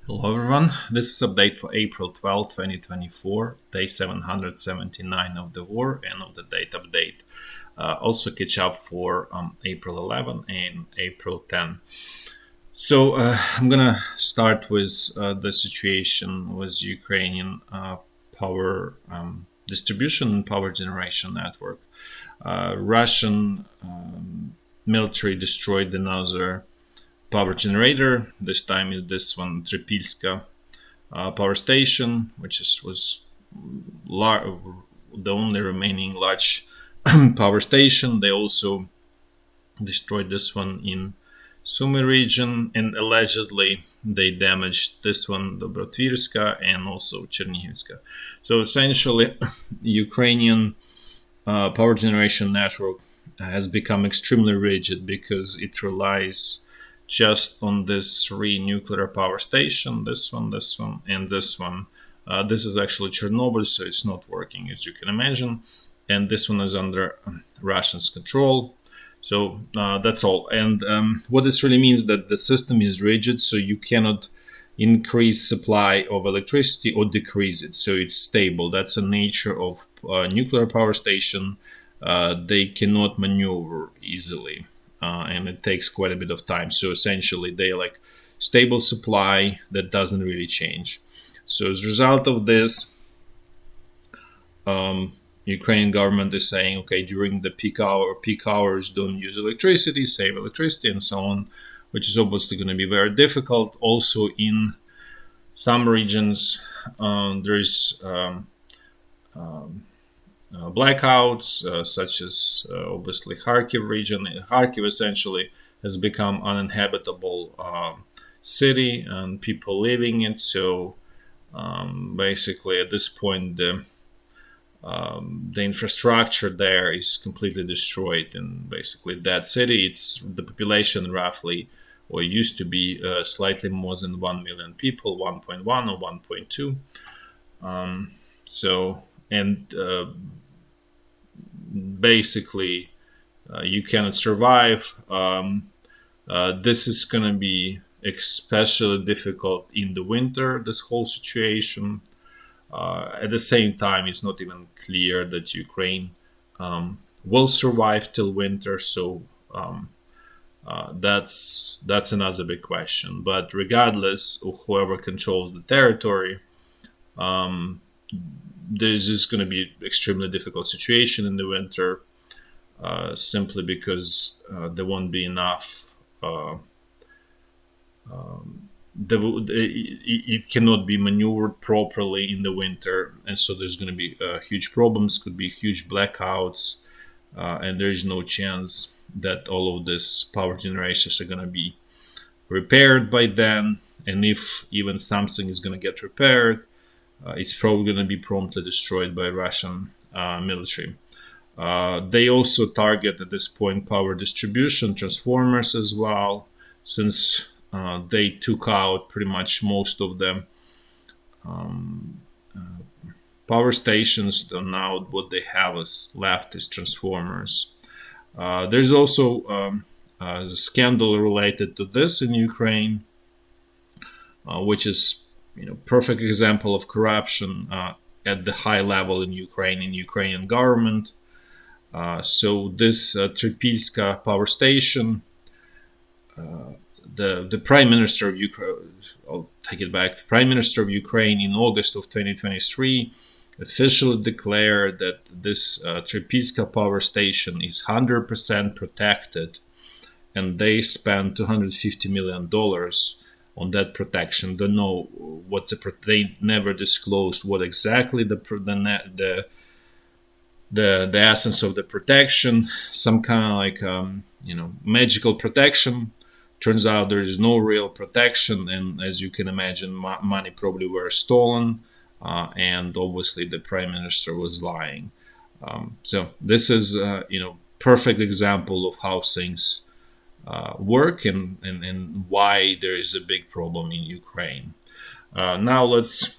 Hello everyone, this is update for April 12, 2024, day 779 of the war and of the date update. Also catch up for April 11 and April 10. So I'm gonna start with the situation with Ukrainian power distribution and power generation network. Russian military destroyed another power generator. This time is this one, Tripilska power station, which was the only remaining large power station. They also destroyed this one in Sumy region, and allegedly they damaged this one, Dobrotvirska, and also Chernihivska. So essentially, Ukrainian power generation network has become extremely rigid because it relies just on this three nuclear power station, this one, and this one. This is actually Chernobyl, so it's not working, as you can imagine. And this one is under Russia's control. So that's all. And what this really means that the system is rigid, so you cannot increase supply of electricity or decrease it. So it's stable. That's the nature of nuclear power station. They cannot maneuver easily. And it takes quite a bit of time. So essentially, they like stable supply that doesn't really change. So as a result of this, Ukrainian government is saying, okay, during the peak hours, don't use electricity, save electricity, and so on, which is obviously going to be very difficult. Also, in some regions, there's blackouts, such as obviously Kharkiv region. Kharkiv essentially has become uninhabitable city and people living it. So basically, at this point, the infrastructure there is completely destroyed. And basically, that city, it's the population roughly, or used to be slightly more than 1 million people, 1.1 or 1.2. So and basically you cannot survive. This is going to be especially difficult in the winter, this whole situation. At the same time, it's not even clear that Ukraine will survive till winter. So that's another big question. But regardless of whoever controls the territory, there's just going to be extremely difficult situation in the winter, simply because there won't be enough. It cannot be maneuvered properly in the winter, and so there's going to be huge problems. Could be huge blackouts, and there is no chance that all of these power generations are going to be repaired by then. And if even something is going to get repaired, it's probably going to be promptly destroyed by Russian military. They also target at this point power distribution transformers as well, since they took out pretty much most of the power stations. Now what they have is left is transformers. There's also a scandal related to this in Ukraine, which is perfect example of corruption at the high level in Ukrainian government. So this Tripilska power station, the Prime Minister of Ukraine, I'll take it back, Prime Minister of Ukraine in August of 2023 officially declared that this Tripilska power station is 100% protected, and they spent $250 million on that protection. Don't know what's they never disclosed what exactly the essence of the protection. Some kind of like magical protection. Turns out there is no real protection, and as you can imagine, money probably were stolen, and obviously the prime minister was lying. So this is perfect example of how things work and why there is a big problem in Ukraine. Now let's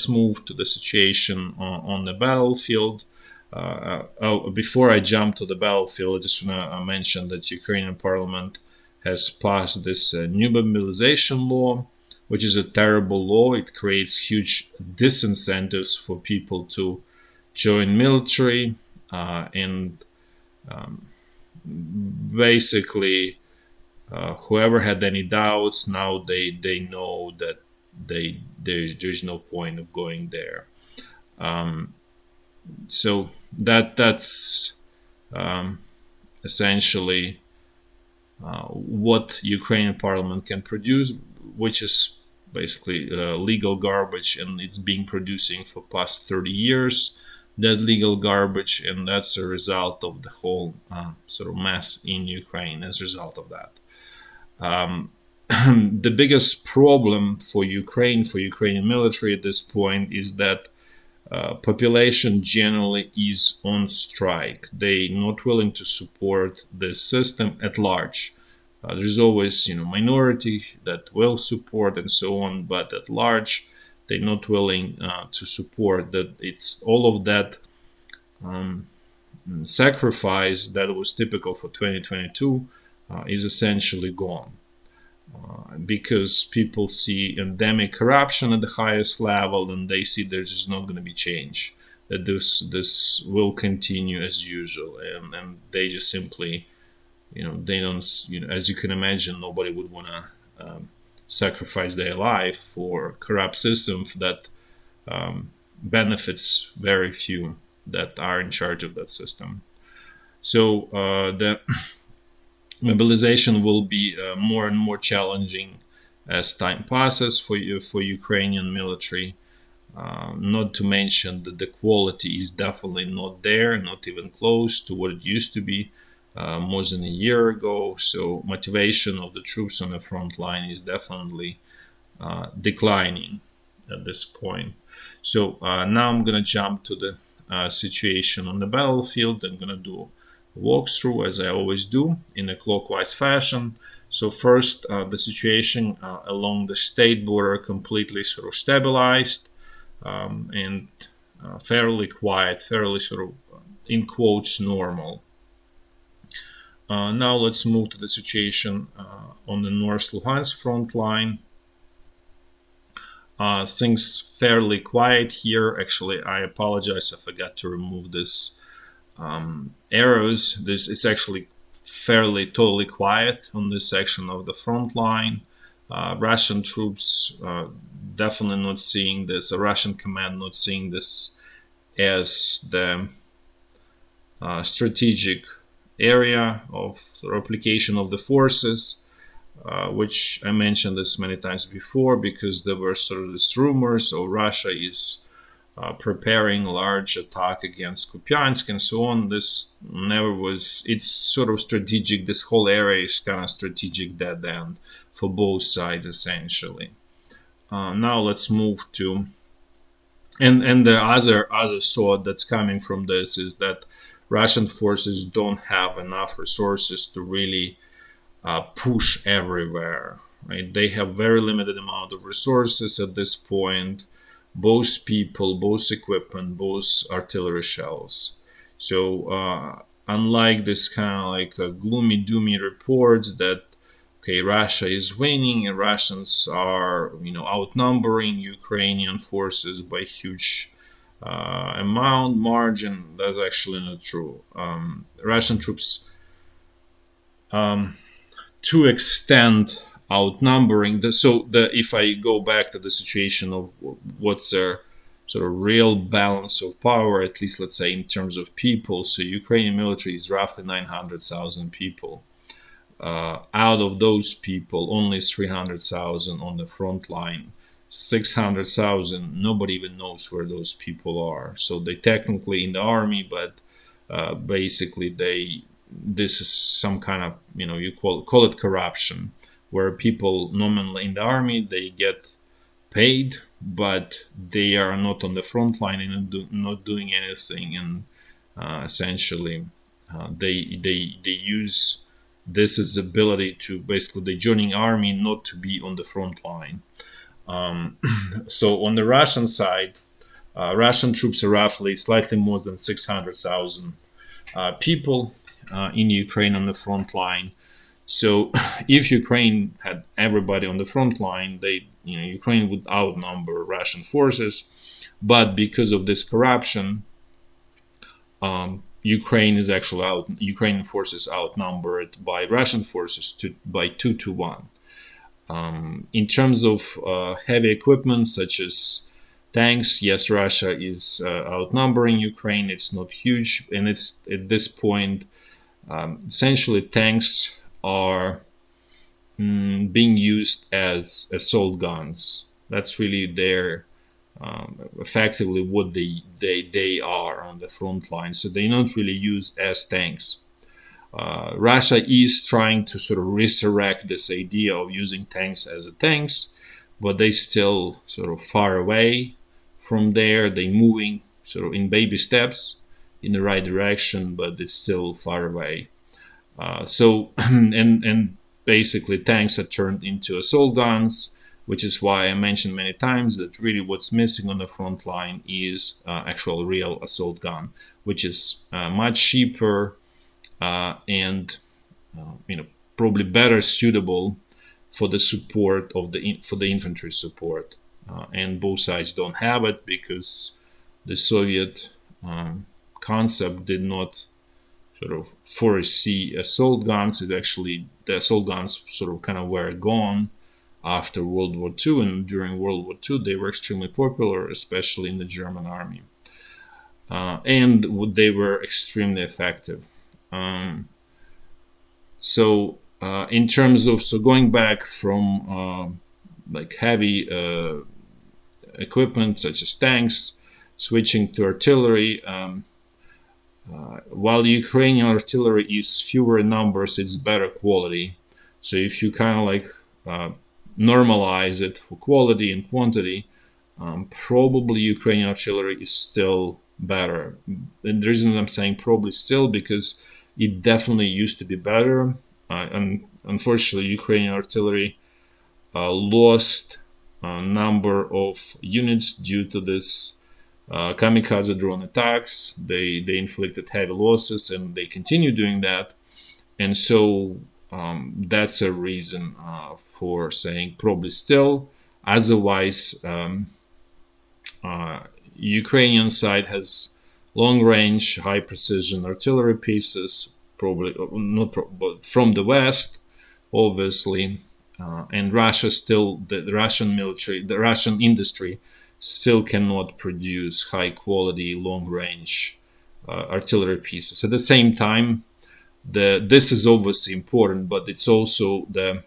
move to the situation on the battlefield. Before I jump to the battlefield, I just want to mention that Ukrainian Parliament has passed this new mobilization law, which is a terrible law. It creates huge disincentives for people to join military, and basically, whoever had any doubts, now they know that there's no point of going there. Um, so that's essentially what Ukrainian parliament can produce, which is basically legal garbage, and it's been producing for past 30 years that legal garbage, and that's a result of the whole sort of mess in Ukraine as a result of that. The biggest problem for Ukraine, for Ukrainian military at this point, is that population generally is on strike. They're not willing to support the system at large. There's always, minority that will support and so on, but at large, they're not willing to support that. It's all of that sacrifice that was typical for 2022 is essentially gone. Because people see endemic corruption at the highest level, and they see there's just not going to be change. That this will continue as usual, and they just simply, they don't, as you can imagine, nobody would want to sacrifice their life for a corrupt system that benefits very few that are in charge of that system. So the mobilization will be more and more challenging as time passes for Ukrainian military. Not to mention that the quality is definitely not there, not even close to what it used to be more than a year ago. So motivation of the troops on the front line is definitely declining at this point. So now I'm going to jump to the situation on the battlefield. I'm going to do walkthrough as I always do in a clockwise fashion. So first, the situation along the state border completely sort of stabilized and fairly quiet, fairly sort of in quotes normal. Now let's move to the situation on the North Lugansk front line. Things fairly quiet here. Actually, I apologize, I forgot to remove this arrows. This is actually fairly totally quiet on this section of the front line. Russian troops definitely not seeing this. A Russian command not seeing this as the strategic area of replication of the forces, which I mentioned this many times before, because there were sort of these rumors, so Russia is preparing large attack against Kupiansk and so on. This never was, it's sort of strategic, this whole area is kind of strategic dead end for both sides essentially. Now let's move to, and the other thought that's coming from this is that Russian forces don't have enough resources to really push everywhere, right? They have very limited amount of resources at this point, both people, both equipment, both artillery shells. So unlike this kind of like gloomy doomy reports that okay, Russia is winning and Russians are outnumbering Ukrainian forces by huge amount margin, that's actually not true. Russian troops to extent outnumbering if I go back to the situation of what's their sort of real balance of power, at least let's say in terms of people, so Ukrainian military is roughly 900,000 people. Out of those people, only 300,000 on the front line. 600,000, nobody even knows where those people are. So they technically in the army, but basically this is some kind of, you call it corruption, where people nominally in the army, they get paid, but they are not on the front line and not doing anything. And essentially, they use this as ability to basically the joining army not to be on the front line. So on the Russian side, Russian troops are roughly slightly more than 600,000 people in Ukraine on the front line. So if Ukraine had everybody on the front line, Ukraine would outnumber Russian forces. But because of this corruption, Ukrainian forces outnumbered by Russian forces by 2-1. In terms of heavy equipment such as tanks, yes, Russia is outnumbering Ukraine. It's not huge, and it's at this point essentially tanks are being used as assault guns. That's really their effectively what they are on the front line. So they're not really used as tanks. Russia is trying to sort of resurrect this idea of using tanks as a tanks, but they still sort of far away from there. They're moving sort of in baby steps in the right direction, but it's still far away. And basically tanks are turned into assault guns, which is why I mentioned many times that really what's missing on the front line is actual real assault gun, which is much cheaper and probably better suitable for the support of the infantry support. And both sides don't have it because the Soviet concept did not sort of foresee assault guns. It actually, the assault guns sort of kind of were gone after World War II, and during World War II they were extremely popular, especially in the German army, and they were extremely effective. In terms of going back from like heavy equipment such as tanks, switching to artillery. While Ukrainian artillery is fewer in numbers, it's better quality. So if you kind of like normalize it for quality and quantity, probably Ukrainian artillery is still better. And the reason I'm saying probably still because it definitely used to be better. And unfortunately, Ukrainian artillery lost a number of units due to this kamikaze drone attacks. They inflicted heavy losses, and they continue doing that. And so that's a reason for saying probably still. Otherwise, Ukrainian side has long-range, high-precision artillery pieces, probably not, but from the West, obviously. And Russia still, the Russian military, the Russian industry still cannot produce high quality, long range artillery pieces. At the same time, this is obviously important, but it's also the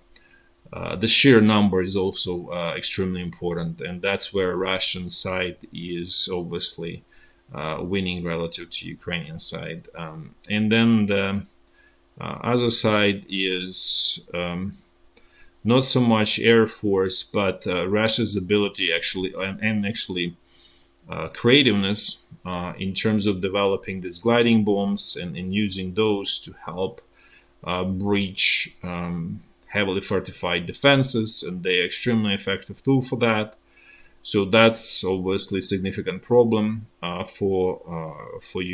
sheer number is also extremely important, and that's where Russian side is obviously winning relative to Ukrainian side. And then the other side is not so much Air Force, but Russia's ability actually creativeness in terms of developing these gliding bombs and using those to help breach heavily fortified defenses, and they're extremely effective tool for that. So that's obviously a significant problem for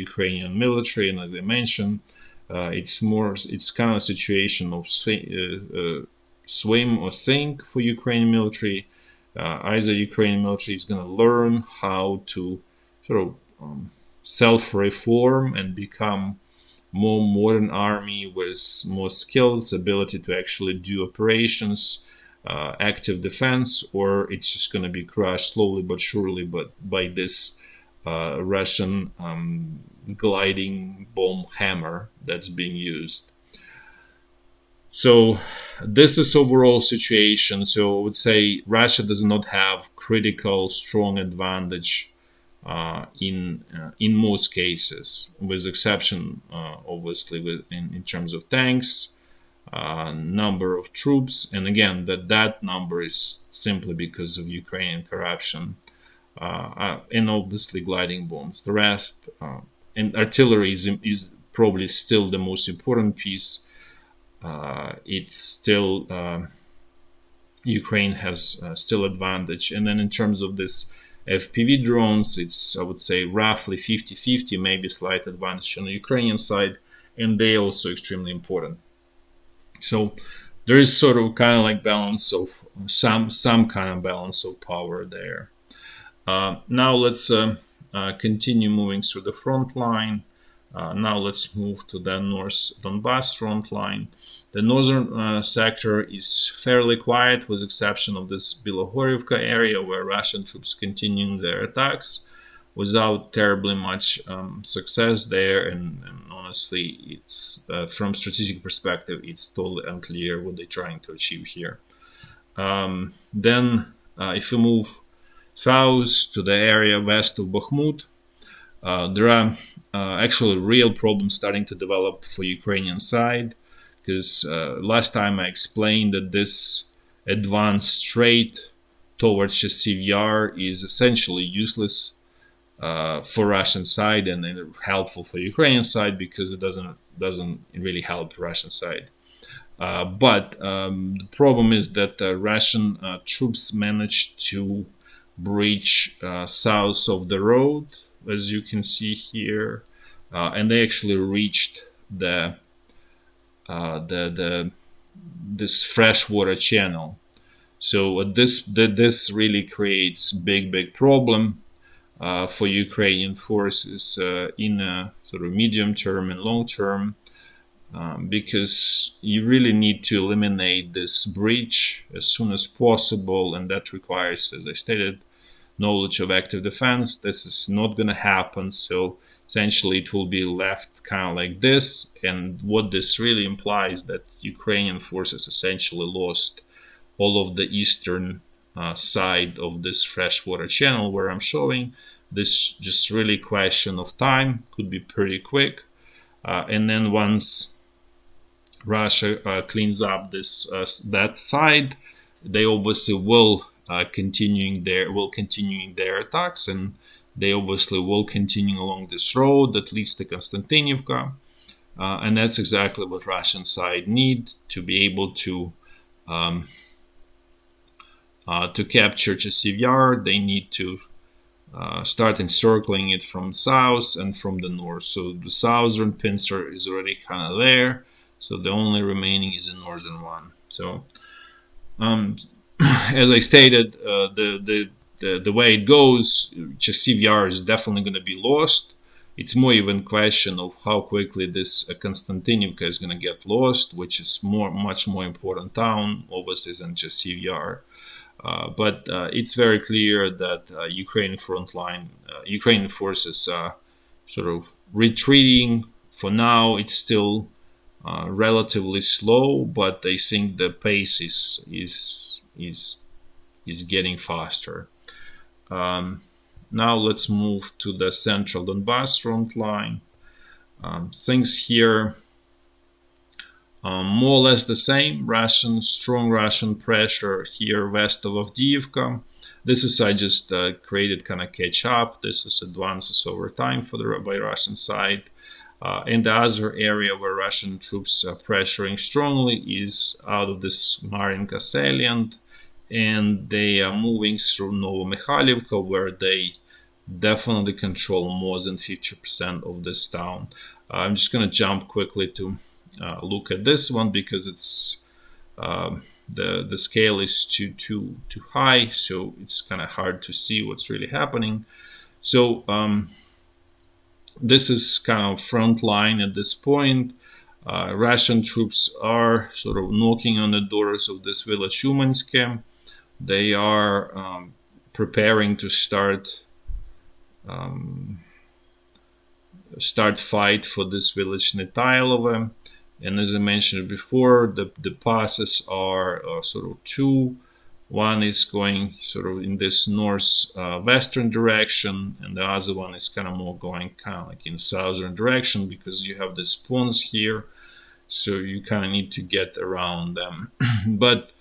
Ukrainian military, and as I mentioned, it's kind of a situation of swim or sink for Ukrainian military. Either Ukrainian military is going to learn how to sort of self-reform and become more modern army with more skills, ability to actually do operations, active defense, or it's just going to be crushed slowly but surely, but by this Russian gliding bomb hammer that's being used. So this is overall situation. So I would say Russia does not have critical strong advantage in most cases, with exception obviously in terms of tanks, number of troops, and again that number is simply because of Ukrainian corruption, and obviously gliding bombs. The rest and artillery is probably still the most important piece. It's still Ukraine has still advantage. And then in terms of this FPV drones, it's, I would say, roughly 50-50, maybe slight advantage on the Ukrainian side, and they also extremely important. So there is sort of kind of like balance of some kind of balance of power there. Now let's continue moving through the front line. Now let's move to the North Donbass front line. The northern sector is fairly quiet, with exception of this Bilohorivka area, where Russian troops continue their attacks without terribly much success there. And honestly, it's from strategic perspective, it's totally unclear what they're trying to achieve here. Then, if we move south to the area west of Bakhmut, there are actually real problems starting to develop for Ukrainian side, because last time I explained that this advanced straight towards Chasiv Yar is essentially useless for Russian side and helpful for Ukrainian side because it doesn't really help Russian side. But the problem is that Russian troops managed to breach south of the road, as you can see here, and they actually reached this freshwater channel. So this really creates big problem for Ukrainian forces in a sort of medium term and long term. Because you really need to eliminate this breach as soon as possible, and that requires, as I stated, knowledge of active defense. This is not going to happen, so essentially it will be left kind of like this. And what this really implies that Ukrainian forces essentially lost all of the eastern side of this freshwater channel where I'm showing. This just really question of time, could be pretty quick. And then once Russia cleans up that side, they obviously will continuing their attacks, and they obviously will continue along this road, at least to Konstantinivka, and that's exactly what Russian side need to be able to capture Chasiv Yar. They need to start encircling it from south and from the north. So the southern pincer is already kind of there. So the only remaining is the northern one. So, as I stated, the way it goes, Chasiv Yar is definitely going to be lost. It's more even a question of how quickly this Konstantinivka is going to get lost, which is much more important town, obviously, than Chasiv Yar. But it's very clear that Ukrainian forces are sort of retreating. For now, it's still relatively slow, but I think the pace is getting faster. Now let's move to the central Donbass front line. Things here more or less the same. Strong Russian pressure here west of Avdiivka. This is I just created kind of catch up. This is advances over time by Russian side. And the other area where Russian troops are pressuring strongly is out of this Marinka salient, and they are moving through Novomikhailivka, where they definitely control more than 50% of this town. I'm just going to jump quickly to look at this one because it's the scale is too high, so it's kind of hard to see what's really happening. So this is kind of front line at this point. Russian troops are sort of knocking on the doors of this village Umanske. They are preparing to start fight for this village Netailova. And as I mentioned before, the passes are sort of two. One is going sort of in this north-western direction, and the other one is kind of more going kind of like in southern direction because you have the spawns here, so you kind of need to get around them. But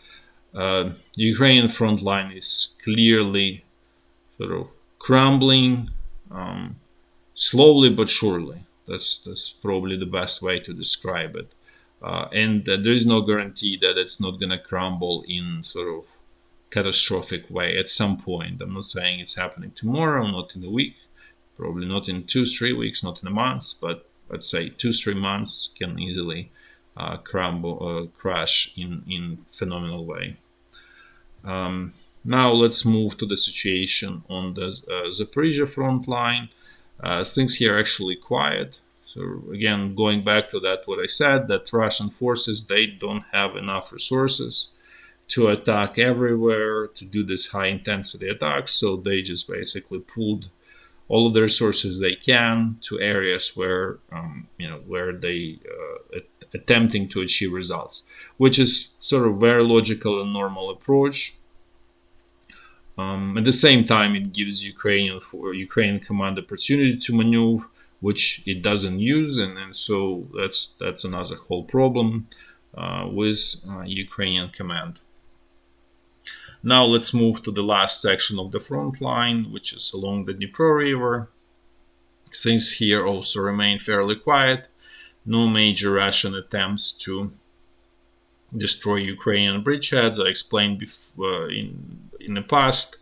Ukrainian front line is clearly sort of crumbling, slowly but surely. That's probably the best way to describe it. And there is no guarantee that it's not going to crumble in sort of catastrophic way at some point. I'm not saying it's happening tomorrow, not in a week, probably not in 2-3 weeks, not in a month, but let's say 2-3 months can easily crash in phenomenal way. Now let's move to the situation on the Zaporizhya front line. Things here are actually quiet. So again, going back to that, what I said, that Russian forces, they don't have enough resources to attack everywhere, to do this high intensity attacks. So they just basically pulled all of the resources they can to areas where where they attempting to achieve results, which is sort of very logical and normal approach. At the same time, it gives Ukrainian command opportunity to maneuver, which it doesn't use, and so that's another whole problem with Ukrainian command. Now let's move to the last section of the front line, which is along the Dnipro River. Things here also remain fairly quiet. No major Russian attempts to destroy Ukrainian bridgeheads. I explained before, in the past.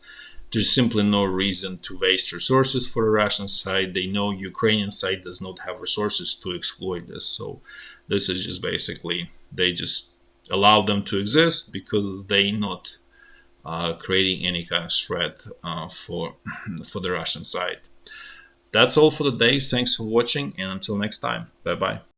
There's simply no reason to waste resources for the Russian side. They know Ukrainian side does not have resources to exploit this. So this is just basically, they just allow them to exist because they not creating any kind of threat for the Russian side. That's all for the day. Thanks for watching, and until next time, bye bye.